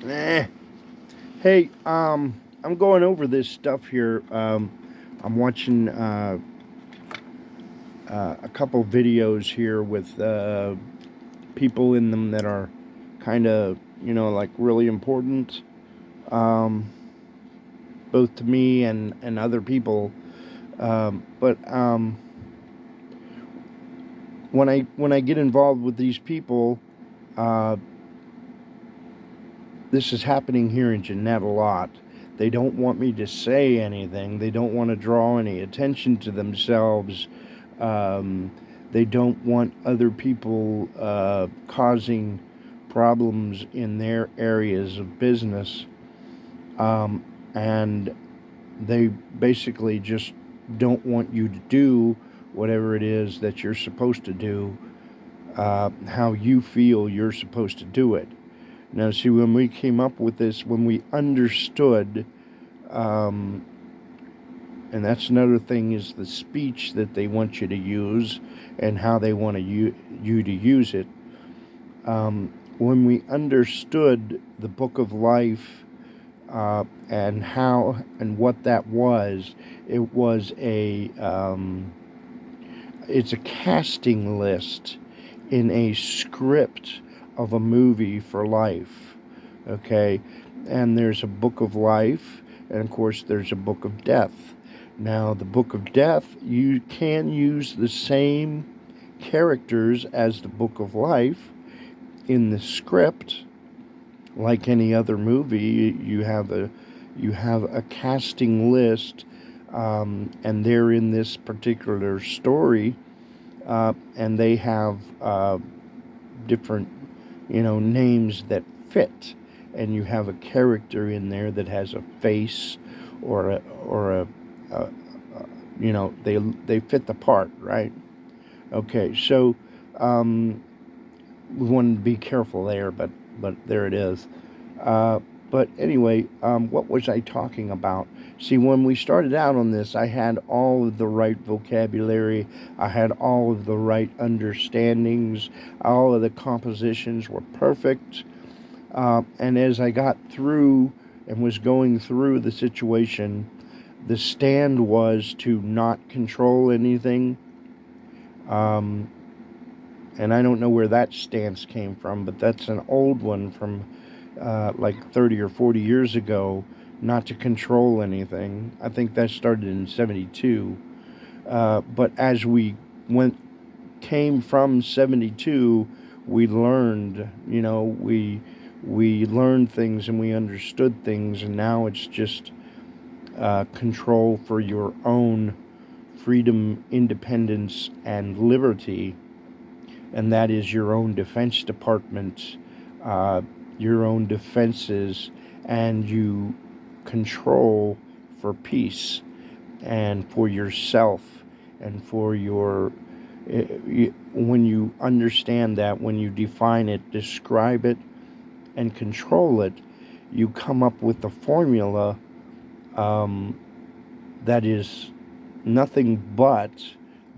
Eh. Hey, I'm going over this stuff here. I'm watching a couple videos here with people in them that are kind of, like really important, um, both to me and other people. But when I get involved with these people, uh, this is happening here in Jeanette a lot. They don't want me to say anything. They don't want to draw any attention to themselves. Um, they don't want other people causing problems in their areas of business. And they basically just don't want you to do whatever it is that you're supposed to do, how you feel you're supposed to do it. Now, see, when we came up with this, when we understood, um, and that's another thing, is the speech that they want you to use and how they want you to use it. When we understood the book of life and how and what that was, it was it's a casting list in a script of a movie for life. Okay, and there's a book of life, and of course there's a book of death. Now, the book of death, you can use the same characters as the book of life in the script. Like any other movie, you have a casting list, and they're in this particular story, and they have different, names that fit, and you have a character in there that has a face, or a they fit the part, right? Okay, so we want to be careful there, but there it is. Uh, but anyway, what was I talking about? See, when we started out on this, I had all of the right vocabulary. I had all of the right understandings. All of the compositions were perfect. And as I got through and was going through the situation, the stand was to not control anything. Um, and I don't know where that stance came from, but that's an old one from like 30 or 40 years ago, not to control anything. I think that started in 72. But as we came from 72, we learned, we learned things and we understood things, and now it's just control for your own freedom, independence, and liberty, and that is your own defense department, uh, your own defenses, and you control for peace and for yourself and for your. When you understand that, when you define it, describe it, and control it, you come up with a formula um, that is nothing but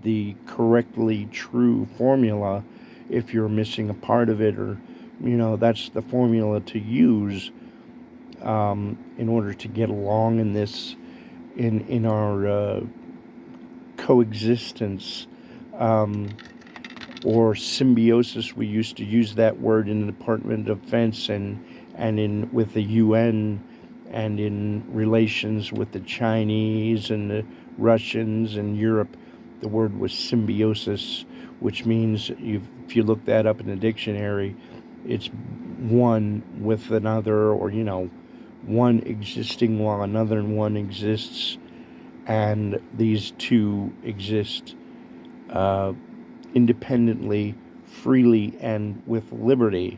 the correctly true formula. If you're missing a part of it, or that's the formula to use in order to get along in this, in our coexistence, or symbiosis. We used to use that word in the Department of Defense, and in with the UN, and in relations with the Chinese and the Russians and Europe. The word was symbiosis, which means, if you look that up in the dictionary, it's one with another, or one existing while another one exists, and these two exist uh, independently, freely, and with liberty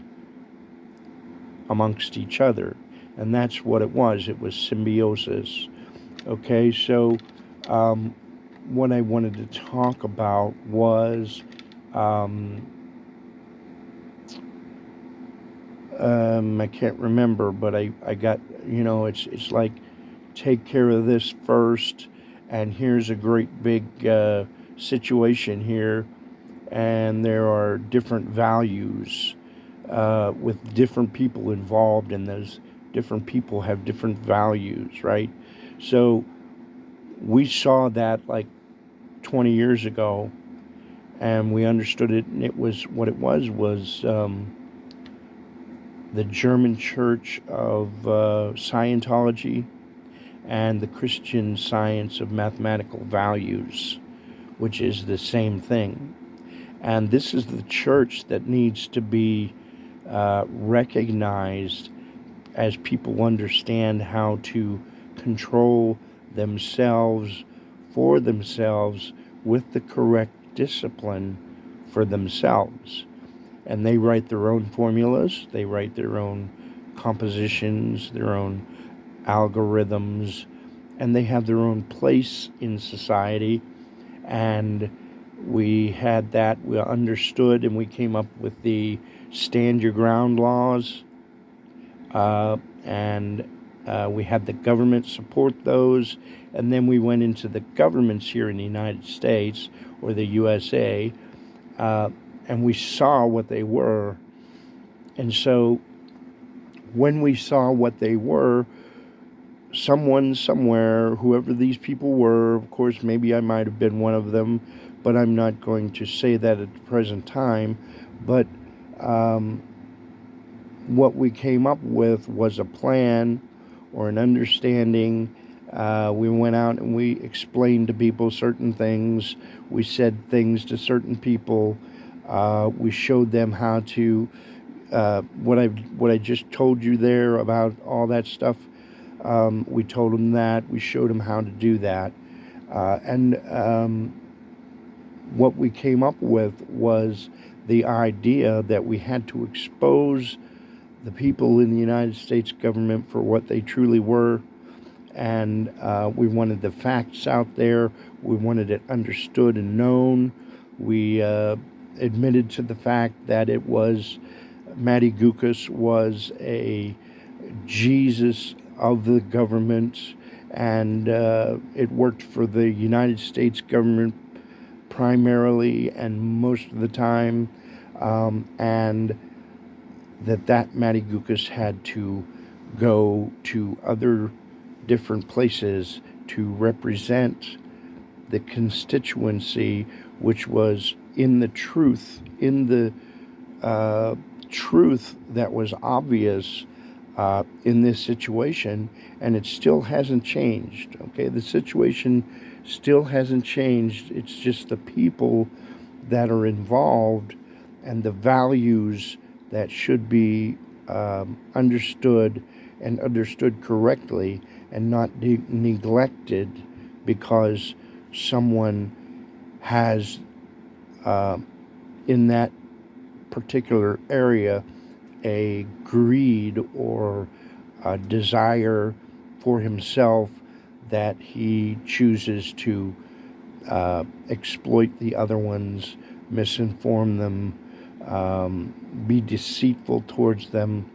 amongst each other. And that's what it was. It was symbiosis. Okay, so what I wanted to talk about was I can't remember, but I got, it's like, take care of this first, and here's a great big situation here, and there are different values with different people involved, and those different people have different values, right? So we saw that like 20 years ago, and we understood it, and it was what it was the German Church of Scientology and the Christian Science of Mathematical Values, which is the same thing. And this is the church that needs to be recognized as people understand how to control themselves for themselves with the correct discipline for themselves. And they write their own formulas, they write their own compositions, their own algorithms, and they have their own place in society. And we had that, we understood, and we came up with the stand your ground laws, and we had the government support those, and then we went into the governments here in the United States or the USA, and we saw what they were. And so when we saw what they were, someone somewhere, whoever these people were, of course, maybe I might have been one of them, but I'm not going to say that at the present time. But what we came up with was a plan or an understanding. We went out and we explained to people certain things. We said things to certain people. We showed them how to, what I just told you there about all that stuff. We told them that. We showed them how to do that. And what we came up with was the idea that we had to expose the people in the United States government for what they truly were. And we wanted the facts out there. We wanted it understood and known. We admitted to the fact that it was, Matty Gukas was a Jesus of the government, and it worked for the United States government primarily and most of the time, and that Matty Gukas had to go to other different places to represent the constituency, which was in the truth, truth that was obvious in this situation, and it still hasn't changed. Okay, the situation still hasn't changed. It's just the people that are involved and the values that should be understood and understood correctly and not neglected because someone has in that particular area a greed or a desire for himself that he chooses to exploit the other ones, misinform them, be deceitful towards them.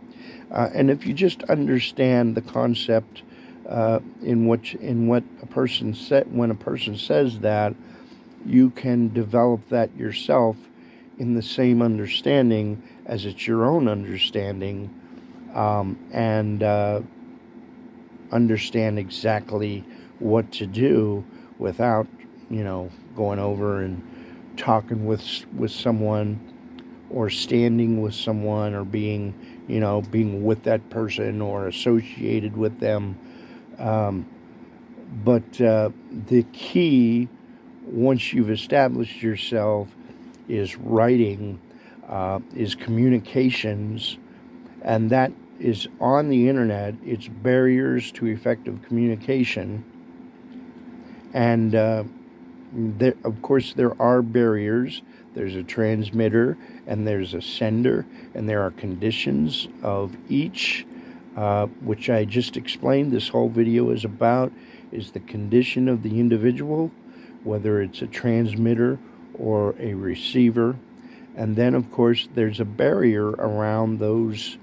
And if you just understand the concept in what a person said, when a person says that, you can develop that yourself in the same understanding as it's your own understanding, and understand exactly what to do without, going over and talking with someone or standing with someone or being with that person or associated with them. But the key, once you've established yourself, is writing, is communications, and that is on the internet. It's Barriors to Effective Communication. And there, of course, there are barriers. There's a transmitter and there's a sender, and there are conditions of each, which I just explained. This whole video is about, is the condition of the individual, whether it's a transmitter or a receiver. And then, of course, there's a barrier around those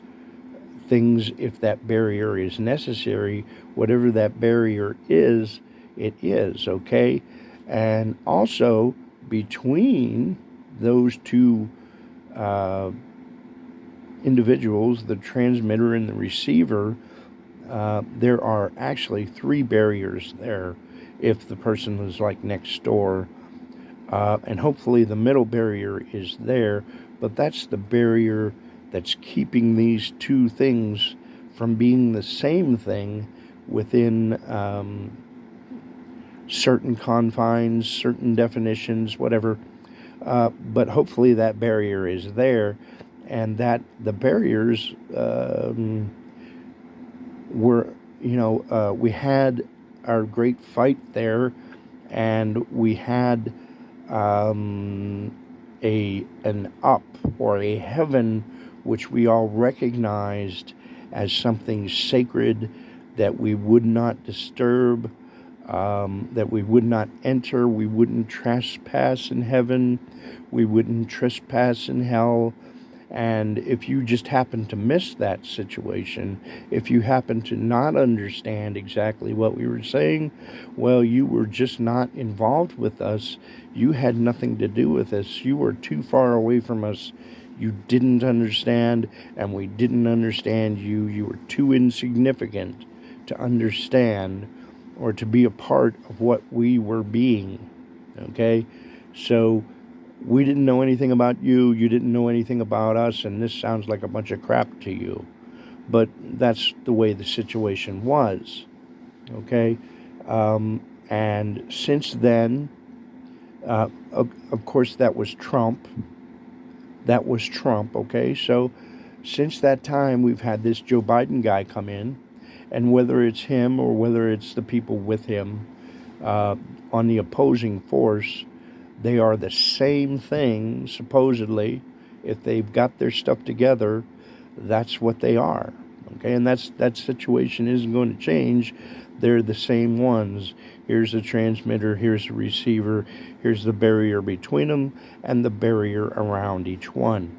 things if that barrier is necessary. Whatever that barrier is, it is, okay? And also, between those two individuals, the transmitter and the receiver, there are actually 3 barriers there if the person is like next door. And hopefully the middle barrier is there, but that's the barrier that's keeping these two things from being the same thing within certain confines, certain definitions, whatever. But hopefully that barrier is there, and that the barriers were, we had our great fight there, and we had an up or a heaven which we all recognized as something sacred that we would not disturb, that we would not enter. We wouldn't trespass in heaven. We wouldn't trespass in hell. And if you just happen to miss that situation, if you happen to not understand exactly what we were saying, well, you were just not involved with us. You had nothing to do with us. You were too far away from us. You didn't understand, and we didn't understand you. You were too insignificant to understand or to be a part of what we were being. Okay? So we didn't know anything about you. You didn't know anything about us, and this sounds like a bunch of crap to you. But that's the way the situation was. Okay? And since then, of course, that was Trump. That was Trump, okay? So since that time, we've had this Joe Biden guy come in, and whether it's him or whether it's the people with him on the opposing force, they are the same thing, supposedly. If they've got their stuff together, that's what they are, okay? And that situation isn't going to change. They're the same ones. Here's the transmitter, here's the receiver, here's the barrier between them, and the barrier around each one.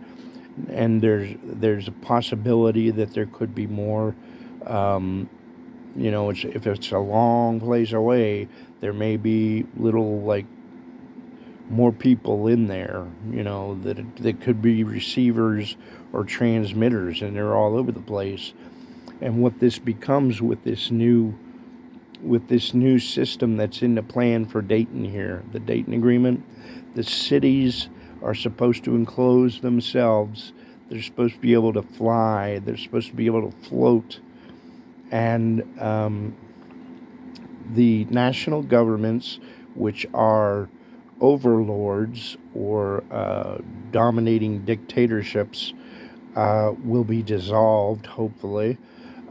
And there's a possibility that there could be more. If it's a long place away, there may be little, like, more people in there, that could be receivers or transmitters, and they're all over the place. And what this becomes with this new system that's in the plan for Dayton here, the Dayton Agreement, the cities are supposed to enclose themselves. They're supposed to be able to fly. They're supposed to be able to float. And the national governments, which are overlords or dominating dictatorships, will be dissolved, hopefully.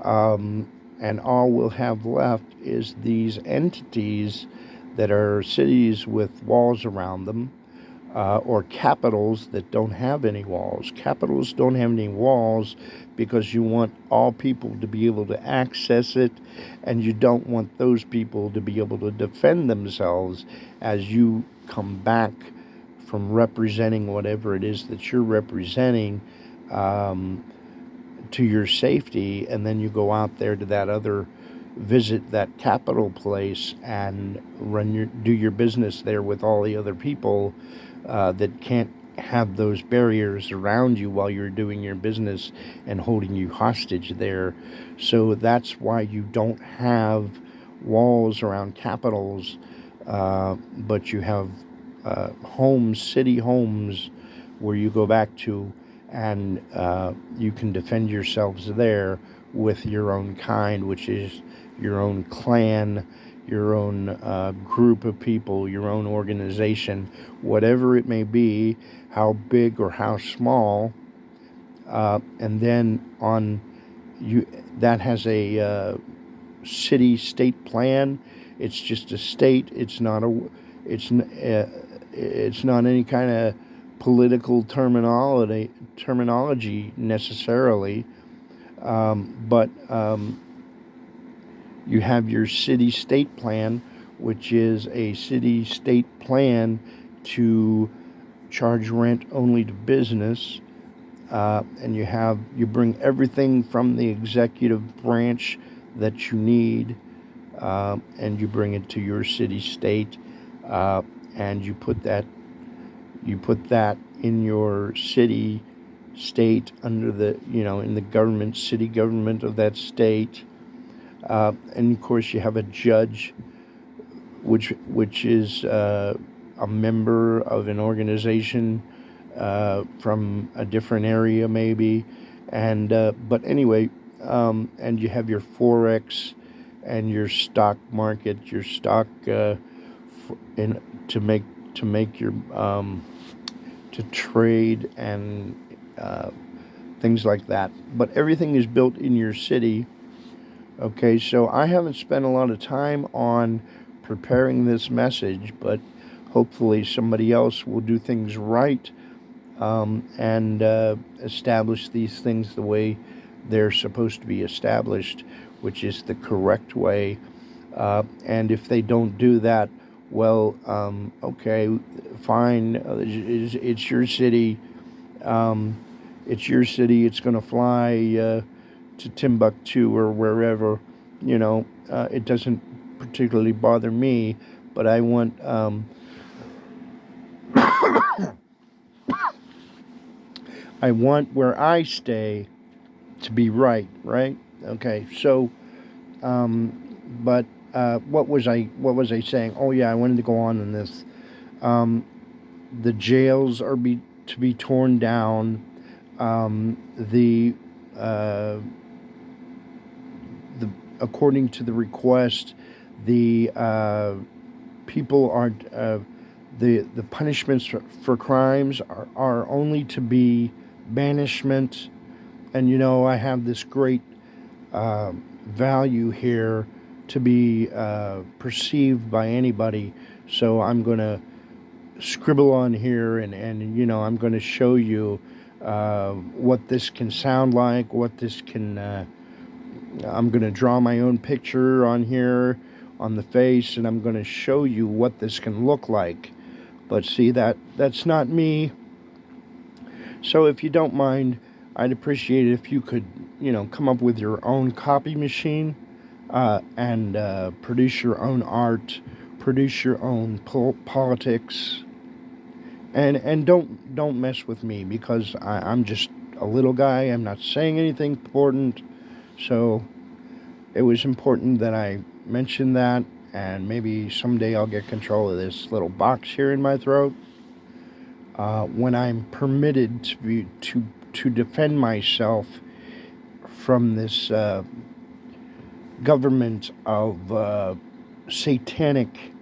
And all we'll have left is these entities that are cities with walls around them, or capitals that don't have any walls. Capitals don't have any walls because you want all people to be able to access it, and you don't want those people to be able to defend themselves as you come back from representing whatever it is that you're representing, to your safety, and then you go out there to that other, visit that capital place and do your business there with all the other people that can't have those barriers around you while you're doing your business and holding you hostage there. So that's why you don't have walls around capitals, but you have homes, city homes, where you go back to, and you can defend yourselves there with your own kind, which is your own clan, your own group of people, your own organization, whatever it may be, how big or how small. And then that has a city-state plan. It's just a state. It's not any kind of political terminology necessarily, but you have your city-state plan, which is a city-state plan to charge rent only to business, and you bring everything from the executive branch that you need, and you bring it to your city-state, and you put that in your city state, under the, in the government, city government of that state. And of course, you have a judge, which is a member of an organization from a different area, maybe. And but anyway, and you have your forex and your stock market, your stock in to make your to trade and things like that. But everything is built in your city. Okay, so I haven't spent a lot of time on preparing this message, but hopefully somebody else will do things right, and establish these things the way they're supposed to be established, which is the correct way. And if they don't do that, well, okay, fine. It's your city. It's your city. It's going to fly to Timbuktu or wherever. It doesn't particularly bother me, but I want I want where I stay to be right. Okay. So, but what was I saying? Oh yeah, I wanted to go on in this. The jails are to be torn down. The according to the request, the people aren't. The punishments for crimes are only to be banishment. And I have this great value here to be perceived by anybody. So I'm going to scribble on here, and I'm going to show you what this can sound like, what this can. I'm going to draw my own picture on here on the face, and I'm going to show you what this can look like. But see, that's not me. So if you don't mind, I'd appreciate it if you could, come up with your own copy machine, and produce your own art, produce your own politics, and don't mess with me, because I'm just a little guy. I'm not saying anything important. So it was important that I mention that, and maybe someday I'll get control of this little box here in my throat. When I'm permitted to defend myself from this government of satanic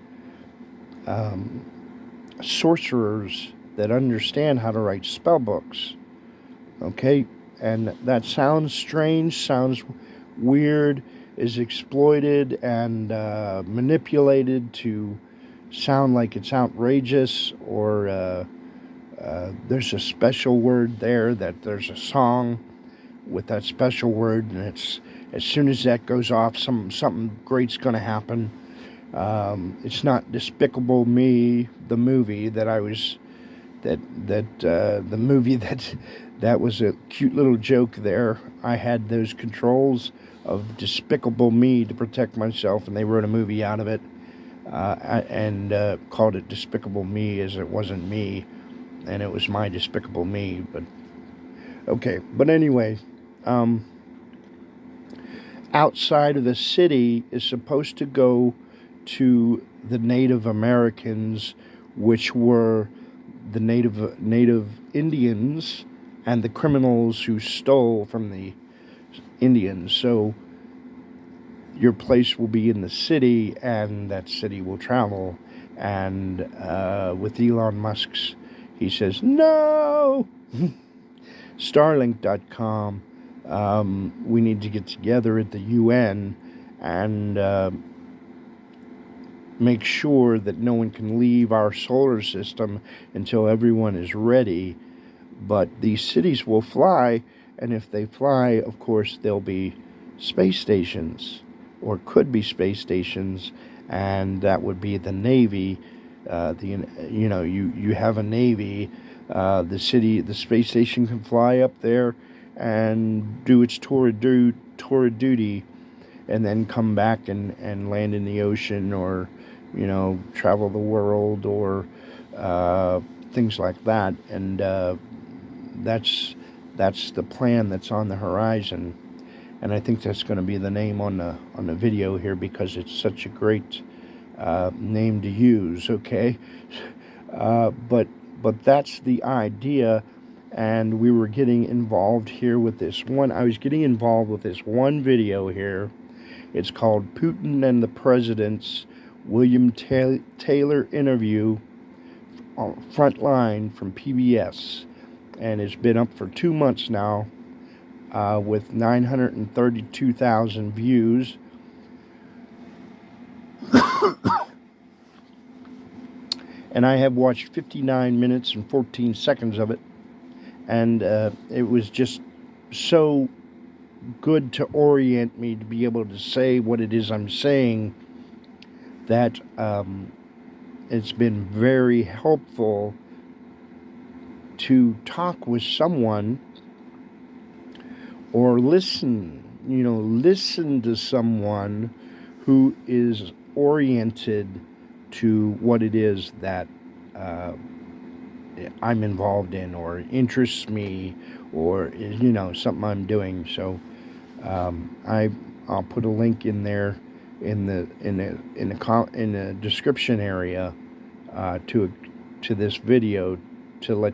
sorcerers that understand how to write spell books. Okay, and that sounds strange, sounds weird, is exploited and manipulated to sound like it's outrageous, or there's a special word there, that there's a song with that special word, and it's, as soon as that goes off, something great's going to happen. It's not Despicable Me, the movie that I was, the movie that was a cute little joke there. I had those controls of Despicable Me to protect myself, and they wrote a movie out of it, and called it Despicable Me, as it wasn't me, and it was my Despicable Me. But okay, but anyway, outside of the city is supposed to go to the Native Americans, which were the Native Indians and the criminals who stole from the Indians. So your place will be in the city, and that city will travel. And with Elon Musk's, he says, no! Starlink.com, we need to get together at the UN and make sure that no one can leave our solar system until everyone is ready. But these cities will fly, and if they fly, of course, there'll be space stations, or could be space stations, and that would be the Navy. You have a Navy. The space station can fly up there and do its tour of duty, and then come back and land in the ocean, or travel the world, or things like that. And that's that's the plan that's on the horizon. And I think that's going to be the name on the video here, because it's such a great name to use. Okay, but that's the idea. And we were getting involved here with this one. I was getting involved with this one video here. It's called Putin and the President's William Taylor interview on Frontline from PBS. And it's been up for 2 months now, with 932,000 views. And I have watched 59 minutes and 14 seconds of it. And it was just so good to orient me to be able to say what it is I'm saying, that it's been very helpful to talk with someone, or listen to someone who is oriented to what it is that I'm involved in, or interests me, or is something I'm doing. So I'll put a link in there in the description area to this video to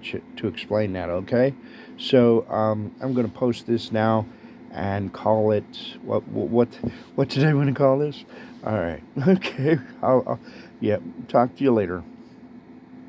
explain that. Okay, so I'm going to post this now and call it what did I want to call this? All right, okay, I'll talk to you later.